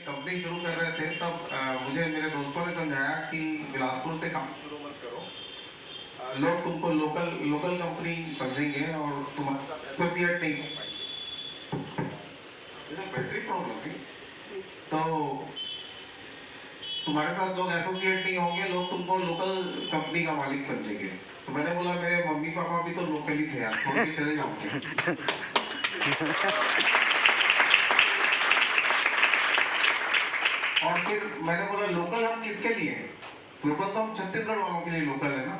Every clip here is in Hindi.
कंपनी शुरू कर रहे थे तब मुझे मेरे दोस्तों ने समझाया कि बिलासपुर से काम शुरू मत करो, लोग तुमको लोकल लोकल कंपनी समझेंगे और तुम्हारे साथ एसोसिएट नहीं हो पाएंगे। बैटरी प्रॉब्लम थी, तो तुम्हारे साथ लोग एसोसिएट नहीं होंगे, लोग तुमको लोकल कंपनी का मालिक समझेंगे। तो मैंने बोला मेरे मम्मी पापा भी तो लोकल ही थे यार, छोड़ के चले जाओगे। और फिर मैंने बोला लोकल हम किसके लिए हैं? लोकल तो हम छत्तीसगढ़ वालों के लिए लोकल है ना।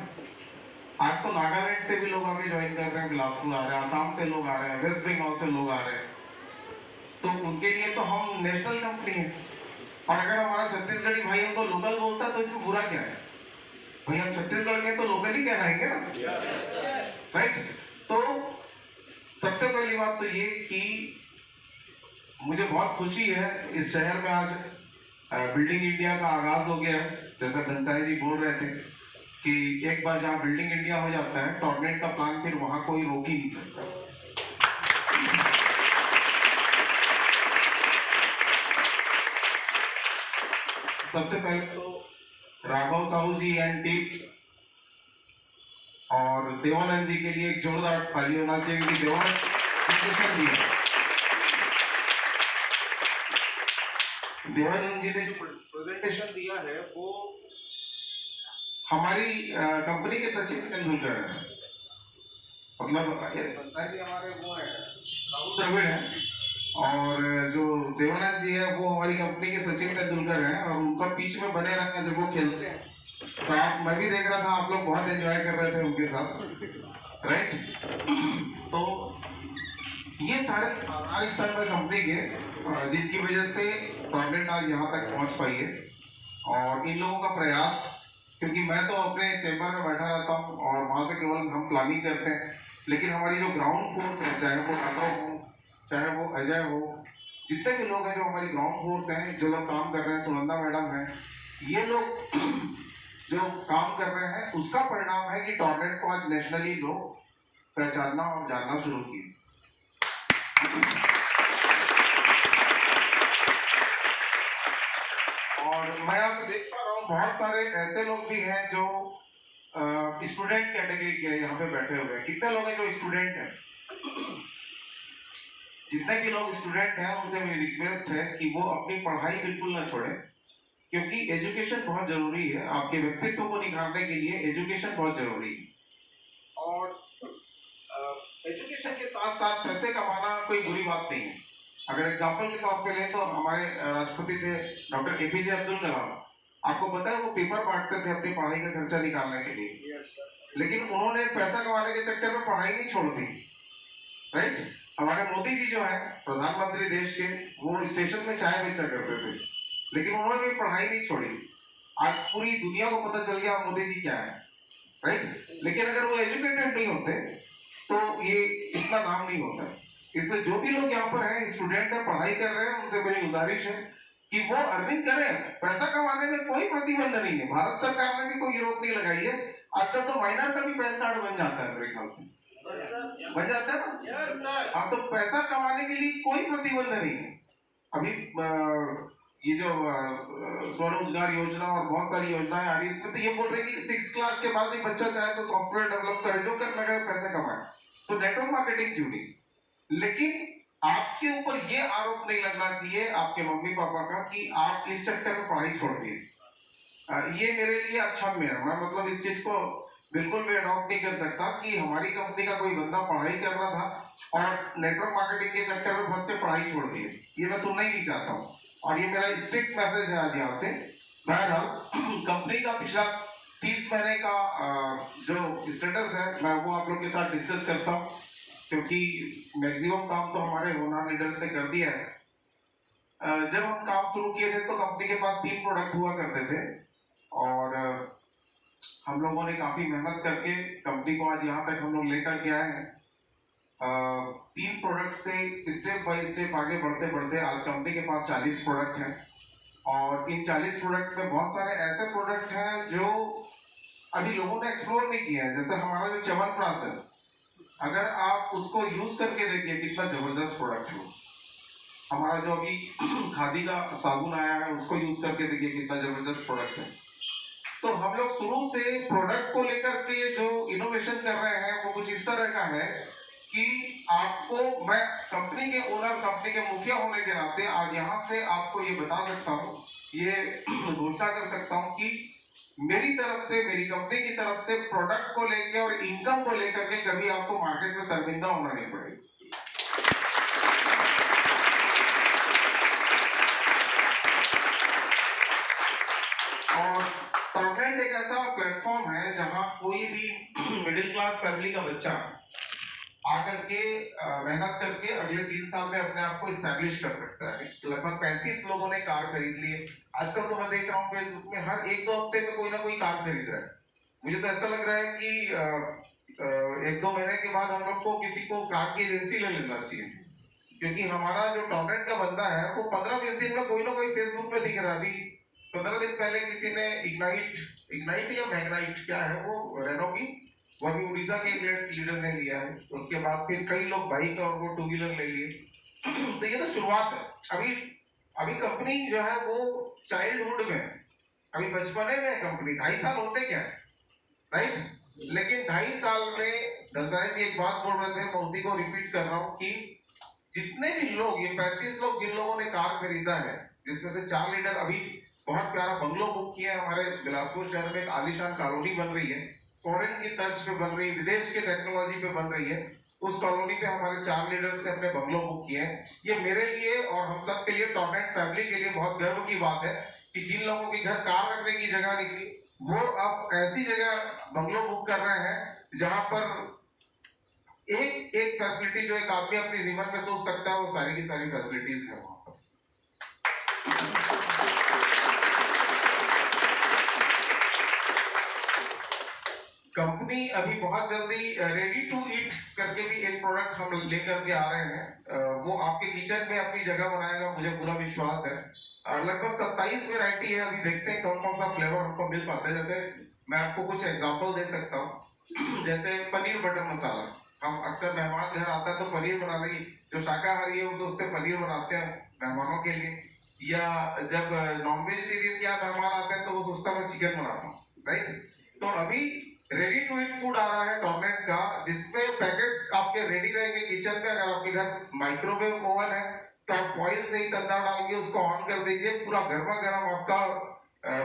आज तो नागालैंड से भी लोग आगे ज्वाइन कर रहे हैं, बिलासपुर आ रहे हैं, आसाम से लोग आ रहे हैं, वेस्ट बंगाल से लोग आ रहे हैं। तो उनके लिए तो हम नेशनल कंपनी है। और अगर हमारा छत्तीसगढ़ी भाई हमको लोकल बोलता है तो इसमें बुरा क्या है? भाई हम छत्तीसगढ़ के तो लोकल ही कहलाएंगे ना, राइट? तो सबसे पहली बात तो ये कि मुझे बहुत खुशी है इस शहर में आज बिल्डिंग इंडिया का आगाज हो गया। जैसा घनसाई जी बोल रहे थे कि एक बार जहाँ बिल्डिंग इंडिया हो जाता है, टॉर्नेट का प्लान फिर वहां कोई रोक ही नहीं सकता। सबसे पहले तो राघव साहू जी एंड टीम और देवानंद जी के लिए एक जोरदार ताली होना चाहिए कि देवानंद जी ने जो प्रेजेंटेशन दिया है वो हमारी कंपनी के सचिन तेंदुलकर है। मतलब संसार जी हमारे वो है राहुल द्रविड़ है, और जो देवानंद जी है वो हमारी कंपनी के सचिन तेंदुलकर हैं, और उनका पीछे में बने रहना जब वो खेलते हैं तो मैं भी देख रहा था, आप लोग बहुत एंजॉय कर रहे थे उनके साथ, राइट? तो ये सारे आधार स्तंभ है कंपनी के जिनकी वजह से टॉर्नेट आज यहाँ तक पहुँच पाई है। और इन लोगों का प्रयास, क्योंकि मैं तो अपने चैम्बर में बैठा रहता हूँ और वहाँ से केवल हम प्लानिंग करते हैं, लेकिन हमारी जो ग्राउंड फोर्स है, चाहे वो राघव हो, चाहे वो अजय हो, जितने भी लोग हैं जो हमारी ग्राउंड फोर्स हैं, जो लोग काम कर रहे हैं, सुनंदा मैडम हैं, ये लोग जो काम कर रहे हैं उसका परिणाम है कि टॉर्नेट को आज नेशनली लोग पहचानना और जानना शुरू किए। और मैं यहाँ से देख पा रहा हूँ बहुत सारे ऐसे लोग भी हैं जो स्टूडेंट कैटेगरी के यहाँ पे बैठे हुए हैं। कितने लोग हैं जो स्टूडेंट हैं? जितने भी लोग स्टूडेंट हैं उनसे मेरी रिक्वेस्ट है कि वो अपनी पढ़ाई बिल्कुल ना छोड़ें, क्योंकि एजुकेशन बहुत जरूरी है। आपके व्यक्तित्व को निखारने के लिए एजुकेशन बहुत जरूरी है। और एजुकेशन के साथ साथ पैसे कमाना कोई बुरी बात नहीं है। अगर एग्जाम्पल के तौर पे लें तो हमारे राष्ट्रपति थे डॉक्टर एपीजे अब्दुल कलाम। आपको पता है वो पेपर बांटते थे अपनी पढ़ाई का खर्चा निकालने के लिए, लेकिन उन्होंने पैसा कमाने के चक्कर में पढ़ाई नहीं छोड़ दी, राइट? हमारे मोदी जी जो है प्रधानमंत्री देश के, वो स्टेशन में चाय बेचा करते थे, लेकिन उन्होंने भी पढ़ाई नहीं छोड़ी। आज पूरी दुनिया को पता चल गया मोदी जी क्या है, राइट? लेकिन अगर वो एजुकेटेड नहीं होते तो ये इतना नाम नहीं होता। इसलिए जो भी लोग यहाँ पर हैं, स्टूडेंट है, पढ़ाई कर रहे हैं, उनसे मेरी गुजारिश है कि वो अर्निंग करें। पैसा कमाने में कोई प्रतिबंध नहीं है, भारत सरकार ने भी कोई रोक नहीं लगाई है। आजकल तो माइनर का भी पैन कार्ड बन जाता है मेरे ख्याल से, बन जाता है ना? हाँ, तो पैसा कमाने के लिए कोई प्रतिबंध नहीं है। अभी ये जो स्वरोजगार योजना और बहुत सारी योजनाएं आ रही है, इसमें तो ये बोल रहे हैं कि 6th क्लास के बाद एक बच्चा चाहे तो सॉफ्टवेयर डेवलप करे, जो करना करे, पैसे कमाए, तो नेटवर्क मार्केटिंग क्यों नहीं? लेकिन आपके ऊपर ये आरोप नहीं लगना चाहिए आपके मम्मी पापा का कि आप इस चक्कर में पढ़ाई छोड़ दिए। ये मेरे लिए अक्षम्य है। मैं मतलब इस चीज को बिल्कुल भी अडॉप्ट नहीं कर सकता कि हमारी कंपनी का कोई बंदा पढ़ाई कर रहा था और नेटवर्क मार्केटिंग के चक्कर में फंस के पढ़ाई छोड़ दी। ये मैं सुनना ही नहीं चाहता हूँ, और ये मेरा स्ट्रिक्ट मैसेज है आज यहाँ से। बहरहाल कंपनी का पिछला 30 महीने का जो स्टेटस है मैं वो आप लोग के साथ डिस्कस करता हूँ, क्योंकि मैक्सिमम काम तो हमारे ओनर लीडर्स ने कर दिया है। जब हम काम शुरू किए थे तो कंपनी के पास 3 प्रोडक्ट हुआ करते थे, और हम लोगों ने काफी मेहनत करके कंपनी को आज यहाँ तक हम लोग लेकर के आए हैं। 3 प्रोडक्ट से स्टेप बाय स्टेप आगे बढ़ते बढ़ते आज कंपनी के पास 40 प्रोडक्ट हैं, और इन 40 प्रोडक्ट में बहुत सारे ऐसे प्रोडक्ट हैं जो अभी लोगों ने एक्सप्लोर नहीं किया है। जैसे हमारा जो च्यवनप्राश है, अगर आप उसको यूज करके देखिए कितना जबरदस्त प्रोडक्ट है, हमारा जो अभी खादी का साबुन आया है उसको यूज करके देखिए कितना जबरदस्त प्रोडक्ट है। तो हम लोग शुरू से प्रोडक्ट को लेकर के जो इनोवेशन कर रहे हैं वो कुछ इस तरह का है कि आपको मैं कंपनी के ओनर, कंपनी के मुखिया होने के नाते आज यहाँ से आपको ये बता सकता हूँ, ये घोषणा कर सकता हूँ कि मेरी तरफ से, मेरी कंपनी की तरफ से प्रोडक्ट को लेकर और इनकम को लेकर के कभी आपको मार्केट में शर्मिंदा होना नहीं पड़ेगा। और टॉपरेंट एक ऐसा प्लेटफॉर्म है जहां कोई भी मिडिल क्लास फैमिली का बच्चा आकर के मेहनत करके अगले 3 साल में अपने आप को स्टैब्लिश कर सकता है। लगभग 35 लोगों ने कार खरीद ली है। आजकल तो मैं देख रहा हूँ फेसबुक में हर 1-2 हफ्ते में कोई ना कोई कार खरीद रहा है। मुझे तो ऐसा लग रहा है कि 1-2 महीने के बाद हम लोग को किसी को कार की एजेंसी ले लेना चाहिए, क्योंकि हमारा जो टॉपरेंट का बंदा है वो 15-20 दिन में कोई ना कोई फेसबुक पे दिख रहा है। अभी 15 दिन पहले किसी ने इग्नाइट या मैग्नाइट क्या है वो रेनो की, वो अभी उड़ीसा के लीडर ने लिया है। उसके बाद फिर कई लोग बाइक और वो 2 व्हीलर ले लिए। तो ये तो शुरुआत है। अभी कंपनी जो है वो चाइल्डहुड में, अभी बचपने में कंपनी 2.5 साल होते क्या, राइट? लेकिन 2.5 साल में दलसाई जी एक बात बोल रहे थे, मैं उसी को रिपीट कर रहा हूँ कि जितने भी लोग, ये 35 लोग जिन लोगों ने कार खरीदा है, जिसमें से 4 लीडर अभी बहुत प्यारा बंगलो बुक किया है। हमारे बिलासपुर शहर में एक आलीशान कॉलोनी बन रही है, फॉरेन की तर्ज पे बन रही है, विदेश के टेक्नोलॉजी पे बन रही है। उस कॉलोनी पे हमारे 4 लीडर्स ने अपने बंगलो बुक किए हैं। ये मेरे लिए और हम सब के लिए, टॉपरेंट फैमिली के लिए बहुत गर्व की बात है कि जिन लोगों के घर कार रखने की जगह नहीं थी, वो अब ऐसी जगह बंगलो बुक कर रहे हैं जहां पर एक एक फैसिलिटी जो एक आदमी अपने जीवन में सोच सकता है, वो सारी की सारी फैसिलिटीज है वहां पर। कंपनी अभी बहुत जल्दी रेडी टू ईट करके भी एक प्रोडक्ट हम लेकर के आ रहे हैं। वो आपके किचन में अपनी जगह बनाएगा, मुझे पूरा विश्वास है। लगभग 27 वैरायटी है। अभी देखते हैं कौन कौन सा फ्लेवर हमको मिल पाता है। जैसे मैं आपको कुछ एग्जांपल दे सकता हूँ। जैसे पनीर बटर मसाला, हम अक्सर मेहमान घर आता है तो पनीर बनाने की, जो शाकाहारी है वो सोचते हैं पनीर बनाते हैं मेहमानों के लिए, या जब नॉन वेजिटेरियन या मेहमान आते हैं तो वो सोचता है मैं चिकन बनाता हूँ, राइट? तो अभी रेडी टू ईट फूड आ रहा है टॉपरेंट का, जिसमें पैकेट्स आपके रेडी रहेंगे किचन में। अगर आपके घर माइक्रोवेव ओवन है तो आप फॉइल से ही तंदा डाल के उसको ऑन कर दीजिए, पूरा गर्मा गर्म आपका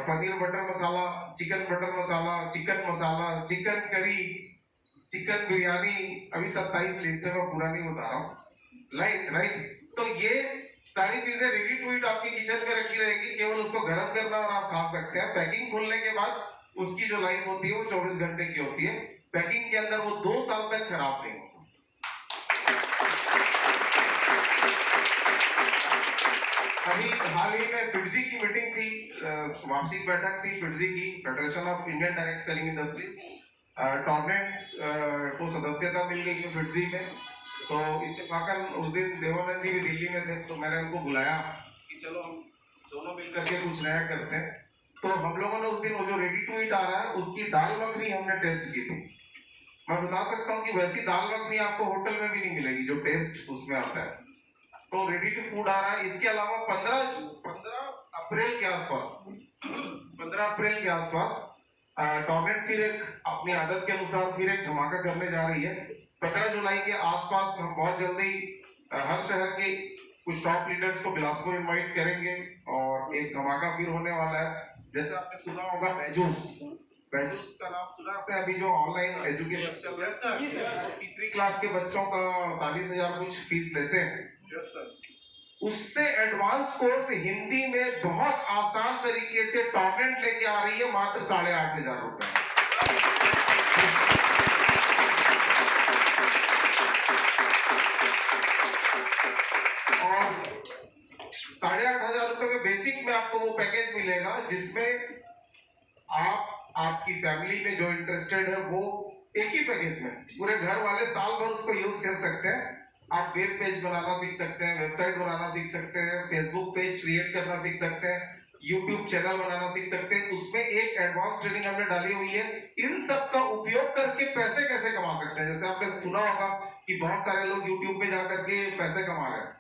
पनीर बटर मसाला, चिकन बटर मसाला, चिकन मसाला, चिकन करी, चिकन बिरयानी। अभी 27 लिस्ट है, मैं पूरा नहीं बता रहा हूँ, राइट? तो ये सारी चीजें रेडी टू ईट आपके किचन में रखी रहेगी, केवल उसको गर्म करना और आप खा सकते हैं। पैकिंग खुलने के बाद उसकी जो लाइफ होती है वो 24 घंटे की होती है। पैकिंग के अंदर वो 2 साल तक खराब नहीं होता। अभी हाल ही में फिटजी की मीटिंग थी, वार्षिक बैठक थी फिटजी की, federation of Indian direct selling industries. टॉपरेंट को सदस्यता मिल गई है फिटजी में। तो इत्तेफाकन उस दिन देवानंद जी भी दिल्ली में थे, तो मैंने उनको बुलाया कि चलो हम दोनों मिलकर के कुछ नया करते हैं। तो हम लोगों ने उस दिन वो जो रेडी टू ईट आ रहा है उसकी दाल मखनी हमने टेस्ट की थी। मैं बता सकता हूँ कि वैसी दाल मखनी आपको होटल में भी नहीं मिलेगी जो टेस्ट उसमें आता है। तो रेडी टू फूड आ रहा है। इसके अलावा 15 अप्रैल के आसपास टॉपरेंट फिर एक अपनी आदत के अनुसार फिर एक धमाका करने जा रही है। 15 जुलाई के आसपास हम बहुत जल्दी हर शहर के कुछ टॉप लीडर्स को बिलासपुर इनवाइट करेंगे और एक धमाका फिर होने वाला है। जैसे आपने सुना होगा बैजूस का नाम सुना आपने? अभी जो ऑनलाइन एजुकेशन चल रहा है, तीसरी क्लास के बच्चों का 48,000 कुछ फीस लेते हैं। उससे एडवांस कोर्स हिंदी में बहुत आसान तरीके से टॉपरेंट लेके आ रही है, मात्र 8,500 रुपए। और 8,500 रुपए में बेसिक में आपको वो पैकेज मिलेगा जिसमें आपकी फैमिली में जो इंटरेस्टेड है वो एक ही पैकेज में पूरे घर वाले साल भर उसको यूज कर सकते हैं। आप वेब पेज बनाना सीख सकते हैं, वेबसाइट बनाना सीख सकते हैं, फेसबुक पेज क्रिएट करना सीख सकते हैं, यूट्यूब चैनल बनाना सीख सकते हैं। उसमें एक एडवांस ट्रेनिंग हमने डाली हुई है। इन सब का उपयोग करके पैसे कैसे कमा सकते हैं। जैसे आपने सुना होगा कि बहुत सारे लोग यूट्यूब पे जाकर के पैसे कमा रहे हैं,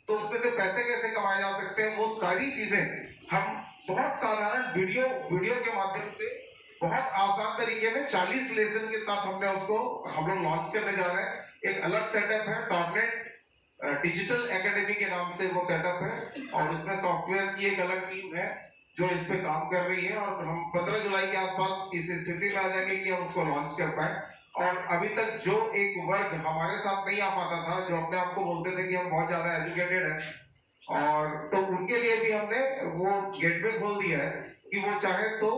तो उसमें से पैसे कैसे कमाए जा सकते हैं, वो सारी चीजें हम बहुत साधारण वीडियो के माध्यम से बहुत आसान तरीके में 40 लेसन के साथ हम लोग लॉन्च करने जा रहे हैं। एक अलग सेटअप है, टॉर्नेट डिजिटल एकेडमी के नाम से वो सेटअप है, और उसमें सॉफ्टवेयर की एक अलग टीम है जो इस पे काम कर रही है, और हम 15 जुलाई के आसपास इस स्थिति में आ जाएंगे कि हम उसको लॉन्च कर पाए। और अभी तक जो एक वर्ग हमारे साथ नहीं आ पाता था, जो अपने आप को बोलते थे कि हम बहुत ज्यादा एजुकेटेड हैं, और तो उनके लिए भी हमने वो गेटवे खोल दिया है कि वो चाहे तो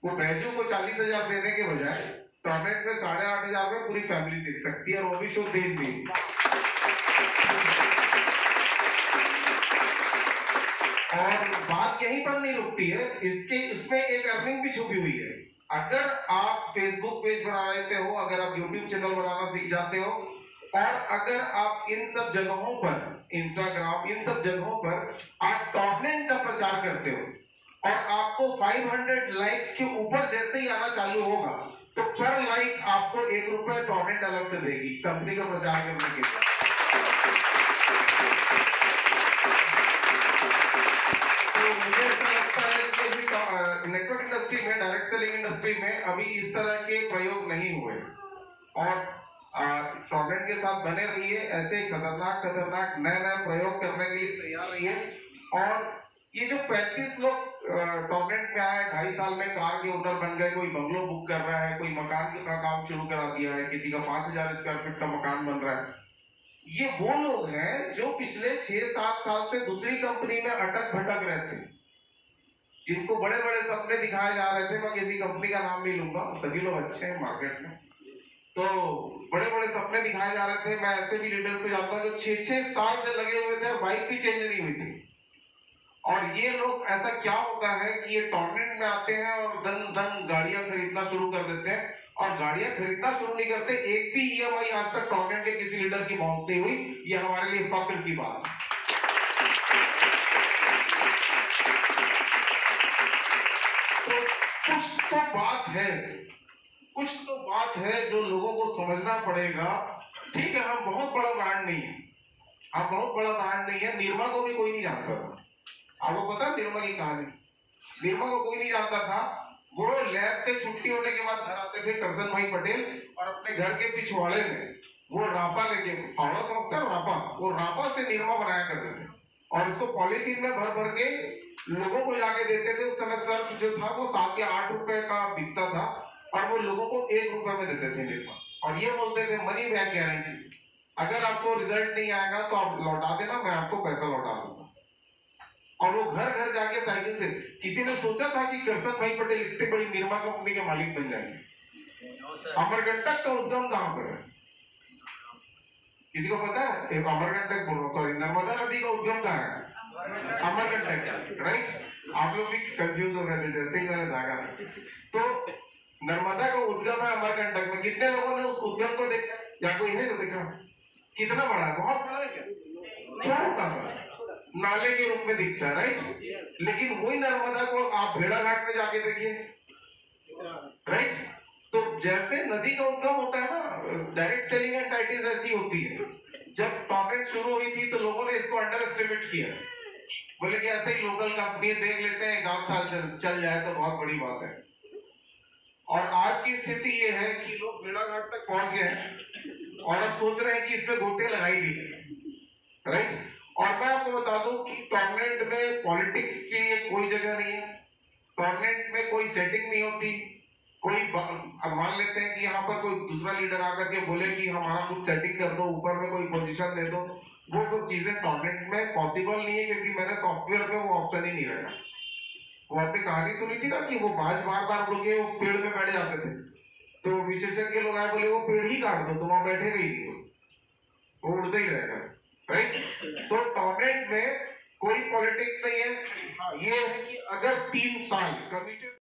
वो बैजू को 40,000 देने के बजाय टॉर्नेट में 8,500 में पूरी फैमिली सीख सकती है, और वो भी शुद्ध हिंदी। और बात यहीं पर नहीं रुकती है, इसमें एक अर्निंग भी छुपी हुई है। अगर आप फेसबुक पेज बना लेते हो, अगर आप यूट्यूब चैनल बनाना सीख जाते हो, और अगर आप इन सब जगहों पर, इंस्टाग्राम, इन सब जगहों पर आप टॉर्नेट का प्रचार करते हो, और आपको 500 लाइक्स के ऊपर जैसे ही आना चालू होगा, तो पर लाइक आपको ₹1 टॉर्नेट अलग से देगी कंपनी का प्रचार करने के लिए। मुझे ऐसा लगता है कि नेटवर्क इंडस्ट्री में, डायरेक्ट सेलिंग इंडस्ट्री में अभी इस तरह के प्रयोग नहीं हुए, और टॉर्नेट के साथ बने रहिए, ऐसे खतरनाक नए प्रयोग करने के लिए तैयार रहिए। और ये जो 35 लोग टॉर्नेट में आए, 2.5 साल में कार के ओनर बन गए, कोई बंगलो बुक कर रहा है, कोई मकान का काम शुरू करा दिया है, किसी का 5,000 स्क्वायर फीट का मकान बन रहा है, ये वो लोग हैं जो पिछले 6-7 साल से दूसरी कंपनी में अटक भटक रहे थे, जिनको बड़े बड़े सपने दिखाए जा रहे थे। मैं किसी कंपनी का नाम नहीं लूंगा, सभी लोग अच्छे हैं मार्केट में, तो बड़े बड़े सपने दिखाए जा रहे थे। मैं ऐसे भी लीडर्स को जानता हूं जो 6-6 साल से लगे हुए थे और बाइक भी चेंज नहीं हुई थी। और ये लोग, ऐसा क्या होता है कि ये टॉर्नेट में आते हैं और दन गाड़ियां खरीदना शुरू कर देते हैं, और गाड़ियां खरीदना शुरू नहीं करते, एक भी EMI आज तक टॉर्नेट के किसी लीडर की बाउंस नहीं हुई। ये हमारे लिए फक्र की बात है। तो कुछ तो बात है जो लोगों को समझना पड़ेगा। ठीक है, हम बहुत बड़ा ब्रांड नहीं है, निरमा को भी कोई नहीं जानता था। आपको पता है निरमा की कहानी? निरमा को कोई नहीं जानता था। वो लैब से छुट्टी होने के बाद घर आते थे करसन भाई पटेल, और अपने घर के पिछवाड़े में वो रापा लेके, फावड़ा समझते हैं रापा, वो रापा से निरमा बनाया करते थे, और इसको पॉलीथीन में भर भर के लोगों को जाके देते थे। उस समय सर्फ जो था वो 7 या 8 रुपए का बिकता था, और वो लोगों को 1 रुपए में देते थे निरमा, और ये बोलते थे मनी बैक गारंटी, अगर आपको रिजल्ट नहीं आएगा तो आप लौटा देना, मैं आपको पैसा लौटा दूंगा। और वो घर घर जाके साइकिल से, किसी ने सोचा था कि करसन भाई पटेल इतनी बड़ी निरमा कंपनी के मालिक बन जाएंगे? अमरकंटक का उद्गम कहां पर है? किसी को पता है? एक अमरकंटक बोल रहा हूँ, सॉरी, नर्मदा नदी का उद्गम कहां है? अमरकंटक, राइट? आप लोग भी कंफ्यूज हो गए थे जैसे ही मैंने देखा। तो नर्मदा का उद्गम है अमरकंटक में। कितने लोगों ने उस उद्गम को देखा, या कोई है जो देखा? कितना बड़ा है? बहुत बड़ा है क्या? छोटा सा नाले के रूप में दिखता है, राइट? लेकिन वही नर्मदा को आप भेड़ा घाट में जाके देखिए, राइट? तो जैसे नदी का उद्गम होता है ना, डायरेक्ट सेलिंग एंटाइटीज ऐसी होती है। जब टॉर्नेट शुरू हुई थी तो लोगों ने इसको अंडर एस्टिमेट किया, बोले कि ऐसे ही लोकल कंपनी देख लेते हैं, 1 साल चल जाए तो बहुत बड़ी बात है। और आज की स्थिति ये है कि लोग भेड़ा घाट तक पहुंच गए हैं, और अब सोच रहे हैं कि इसमें गोते लगाई दी, राइट? और मैं आपको बता दूं कि टॉर्नेट में पॉलिटिक्स के लिए कोई जगह नहीं है, टॉर्नेट में कोई सेटिंग नहीं होती। कोई मान लेते हैं कि यहाँ पर कोई दूसरा लीडर आकर के बोले कि हमारा कुछ सेटिंग कर दो, ऊपर में कोई पोजीशन दे दो, वो सब चीजें टॉर्नेट में पॉसिबल नहीं है, क्योंकि मैंने सॉफ्टवेयर में वो ऑप्शन ही नहीं रखा। वो आपने कहानी सुनी थी ना कि वो बाज बार उड़ के वो पेड़ में बैठ जाते थे, तो विशेषज्ञ लोग आए बोले वो पेड़ ही काट दो, तो वहां बैठेगा ही नहीं, वो उड़ते ही रहेगा, राइट? तो टॉर्नेट में कोई पॉलिटिक्स नहीं है। हाँ, ये है कि अगर 3 साल कमिटेड